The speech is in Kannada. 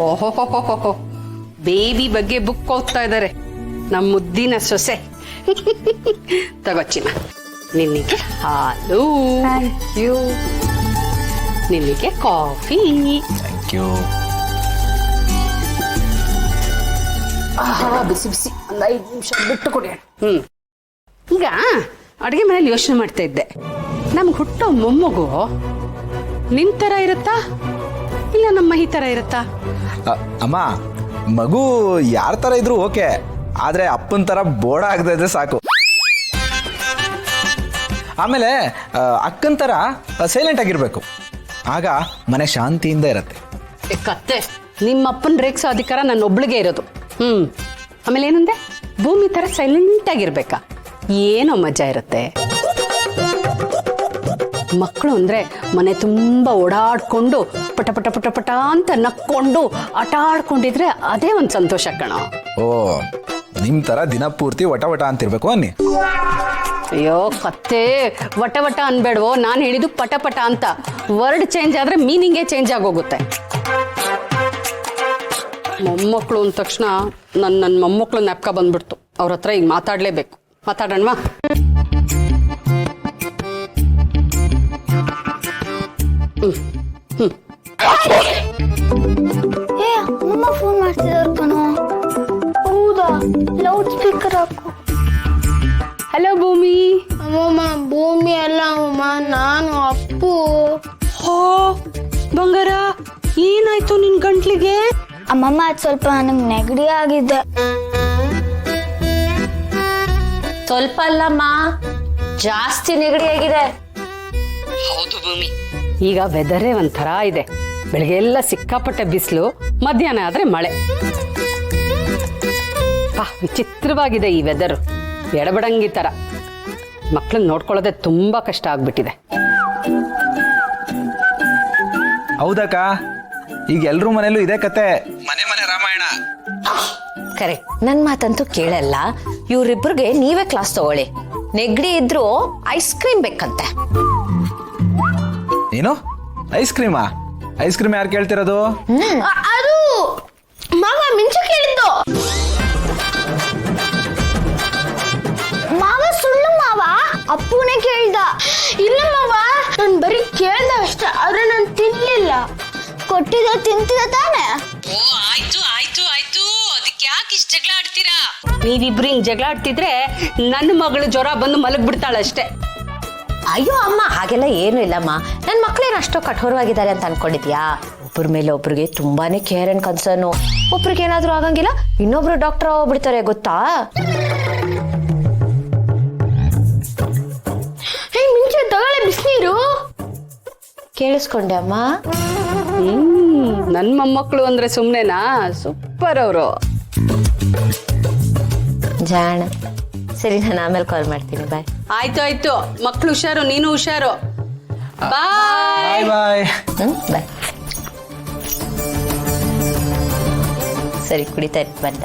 ಓಹೋ ಬೇಬಿ ಬಗ್ಗೆ ಬುಕ್ ಓದ್ತಾ ಇದ್ದಾರೆ ನಮ್ಮ ಮುದ್ದಿನ ಸೊಸೆ. ತಗೋಚಿನ, ನಿನ್ನಿಗೆ ಹಾಲು, ನಿನ್ನಿಗೆ ಕಾಫಿ. ಬಿಸಿ ಬಿಸಿ ಒಂದು 5 ನಿಮಿಷ ಬಿಟ್ಟು ಕೊಡಿ. ಈಗ ಅಡುಗೆ ಮನೇಲಿ ಯೋಚನೆ ಮಾಡ್ತಾ ಇದ್ದೆ, ನಮ್ಗೆ ಹುಟ್ಟೋ ಮೊಮ್ಮಗು ನಿನ್ ತರ ಇರುತ್ತಾ ಇಲ್ಲ ನಮ್ಮ ಈ ತರ ಇರುತ್ತಾ? ಅಮ್ಮ, ಮಗು ಯಾರ ತರ ಇದ್ರು ಓಕೆ, ಆದ್ರೆ ಅಪ್ಪನ ತರ ಬೋಡ ಆಗದೆ ಇದ್ರೆ ಸಾಕು. ಆಮೇಲೆ ಅಕ್ಕನ ತರ ಸೈಲೆಂಟ್ ಆಗಿರ್ಬೇಕು, ಆಗ ಮನೆ ಶಾಂತಿಯಿಂದ ಇರತ್ತೆ. ಕತ್ತೆ, ನಿಮ್ಮಪ್ಪನ ರೇಕ್ಸೋ ಅಧಿಕಾರ ನನ್ನ ಒಬ್ಳಿಗೆ ಇರೋದು. ಆಮೇಲೆ ಏನಂದೆ, ಭೂಮಿ ತರ ಸೈಲೆಂಟ್ ಆಗಿರ್ಬೇಕಾ? ಏನೋ ಮಜಾ ಇರುತ್ತೆ. ಮಕ್ಕಳು ಅಂದ್ರೆ ಮನೆ ತುಂಬಾ ಓಡಾಡ್ಕೊಂಡು ಪಟ ಪಟ ಪಟ ಪಟ ಅಂತ ನಕ್ಕೊಂಡು ಆಟ ಆಡ್ಕೊಂಡಿದ್ರೆ ಅದೇ ಒಂದು ಸಂತೋಷ ಕಣ. ಓ, ನಿಮ್ ತರ ದಿನ ಪೂರ್ತಿ ವಟ ವಟ ಅಂತಿರ್ಬೇಕು ಅನ್ನಿ. ಅಯ್ಯೋ ಕತ್ತೆ, ವಟ ವಟ ಅನ್ಬೇಡವೋ, ನಾನು ಹೇಳಿದ್ದು ಪಟ ಪಟ ಅಂತ. ವರ್ಡ್ ಚೇಂಜ್ ಆದ್ರೆ ಮೀನಿಂಗೇ ಚೇಂಜ್ ಆಗೋಗುತ್ತೆ. ಮೊಮ್ಮಕ್ಕಳು ಅಂದ ತಕ್ಷಣ ನನ್ನ ಮೊಮ್ಮಕ್ಕಳು ಜ್ಞಾಪಕ ಬಂದ್ಬಿಡ್ತು. ಅವ್ರ ಹತ್ರ ಈಗ ಮಾತಾಡ್ಲೇಬೇಕು. ಮಾತಾಡೋಣವಾ? ಅಮ್ಮ ಫೋನ್ ಮಾಡ್ತಿದ್ದಾರೆ ಕಣೋ. ಹೌದಾ? ಲೌಡ್ ಸ್ಪೀಕರ್ ಹಾಕು. ಹಲೋ ಭೂಮಿ. ಅಮ್ಮಮ್ಮ, ಭೂಮಿ ಅಲ್ಲ ಅಮ್ಮಮ್ಮ, ನಾನು ಅಪ್ಪು. ಹೋ ಬಂಗಾರ, ಏನಾಯ್ತು ನಿನ್ ಗಂಟ್ಲಿಗೆ? ಅಮ್ಮಮ್ಮ, ಅದು ಸ್ವಲ್ಪ ನನಗೆ ನೆಗಡಿ ಆಗಿದೆ. ಸ್ವಲ್ಪ ಅಲ್ಲಮ್ಮ, ಜಾಸ್ತಿ ನೆಗಡಿ ಆಗಿದೆ. ಹೌದು ಭೂಮಿ, ಈಗ ವೆದರೇ ಒಂಥರ ಇದೆ. ಬೆಳಗ್ಗೆ ಎಲ್ಲ ಸಿಕ್ಕಾಪಟ್ಟೆ ಬಿಸಿಲು, ಮಧ್ಯಾಹ್ನ ಆದ್ರೆ ಮಳೆ. ವಿಚಿತ್ರವಾಗಿದೆ ಈ ವೆದರ್, ಎಡಬಡಂಗಿ ತರ. ಮಕ್ಕಳನ್ನ ನೋಡ್ಕೊಳ್ಳೋದೇ ತುಂಬಾ ಕಷ್ಟ ಆಗ್ಬಿಟ್ಟಿದೆ. ಹೌದಕ್ಕ, ಈಗ ಎಲ್ರೂ ಮನೇಲೂ ಇದೇ ಕತೆ, ಮನೆ ಮನೆ ರಾಮಾಯಣ. ಕರೆಕ್ಟ್. ನನ್ ಮಾತಂತೂ ಕೇಳಲ್ಲ. ಇವ್ರಿಬ್ರಿಗೆ ನೀವೇ ಕ್ಲಾಸ್ ತಗೊಳ್ಳಿ. ನೆಗಡಿ ಇದ್ರು ಐಸ್ ಕ್ರೀಮ್ ಬೇಕಂತೆ. ಏನು ಐಸ್ ಕ್ರೀಮಾ? ಐಸ್ ಕ್ರೀಮ್ ಯಾರು ಕೇಳ್ತಿರೋದು? ಅದು ಮಾವ ಮಿಂಚು ಕೇಳಿದ್ದು. ಮಾವ ಸುಳ್ಳು ಮಾವ, ಅಪ್ಪುನೇ ಕೇಳ್ದ. ಇಲ್ಲ ಮಾವ, ನಾನು ಬರೀ ಕೇಳ್ದ ಅಷ್ಟೇ, ಆದ್ರೆ ನಾನು ತಿನ್ಲಿಲ್ಲ. ಕೊಟ್ಟಿದ್ದ ತಿಂತಿದ ತಾನೆ. ಓ, ಆಯ್ತು ಆಯ್ತು ಆಯ್ತು, ಅದಕ್ಕೆ ಯಾಕೆ ಇಷ್ಟ ಜಗಳ ಆಡ್ತೀರಾ? ನೀವಿಬ್ರು ಹಿಂಗ್ ಜಗಳ ಆಡ್ತಿದ್ರೆ ನನ್ನ ಮಗಳು ಜ್ವರ ಬಂದು ಮಲಗ್ಬಿಡ್ತಾಳಷ್ಟೇ. ಅಯ್ಯೋ ಅಮ್ಮ, ಹಾಗೆಲ್ಲ ಏನು ಇಲ್ಲಮ್ಮ. ನನ್ನ ಮಕ್ಳೇನು ಅಷ್ಟೋ ಕಠೋರವಾಗಿದ್ದಾರೆ ಅಂತ ಅನ್ಕೊಂಡಿದ್ಯಾ? ಒಬ್ಬರ ಮೇಲೆ ಒಬ್ರಿಗೆ ತುಂಬಾನೇ ಕೇರ್ ಅಂಡ್ ಕನ್ಸರ್ನು. ಒಬ್ರಿಗೆ ಏನಾದ್ರೂ ಆಗಂಗಿಲ್ಲ, ಇನ್ನೊಬ್ರು ಡಾಕ್ಟರ್ ಹೋಗ್ಬಿಡ್ತಾರೆ, ಗೊತ್ತಾ? ಮಿಂಚು ತಗೊಳ್ಳೆ ಬಿಸಿನೀರು. ಕೇಳಿಸ್ಕೊಂಡೆ ಅಮ್ಮ. ನನ್ ಮೊಮ್ಮಕ್ಕಳು ಅಂದ್ರೆ ಸುಮ್ನೆನಾ? ಸೂಪರ್ ಅವರು. ಜಾಣ. ಸರಿ, ನಾನು ಆಮೇಲೆ ಕಾಲ್ ಮಾಡ್ತೀನಿ. ಬಾಯ್. ಆಯ್ತು ಆಯ್ತು, ಮಕ್ಳು ಹುಷಾರು, ನೀನು ಹುಷಾರು. ಬಾಯ್ ಬಾಯ್. ಬಾಯ್. ಸರಿ, ಕುಡಿತಾ ಬಂದ.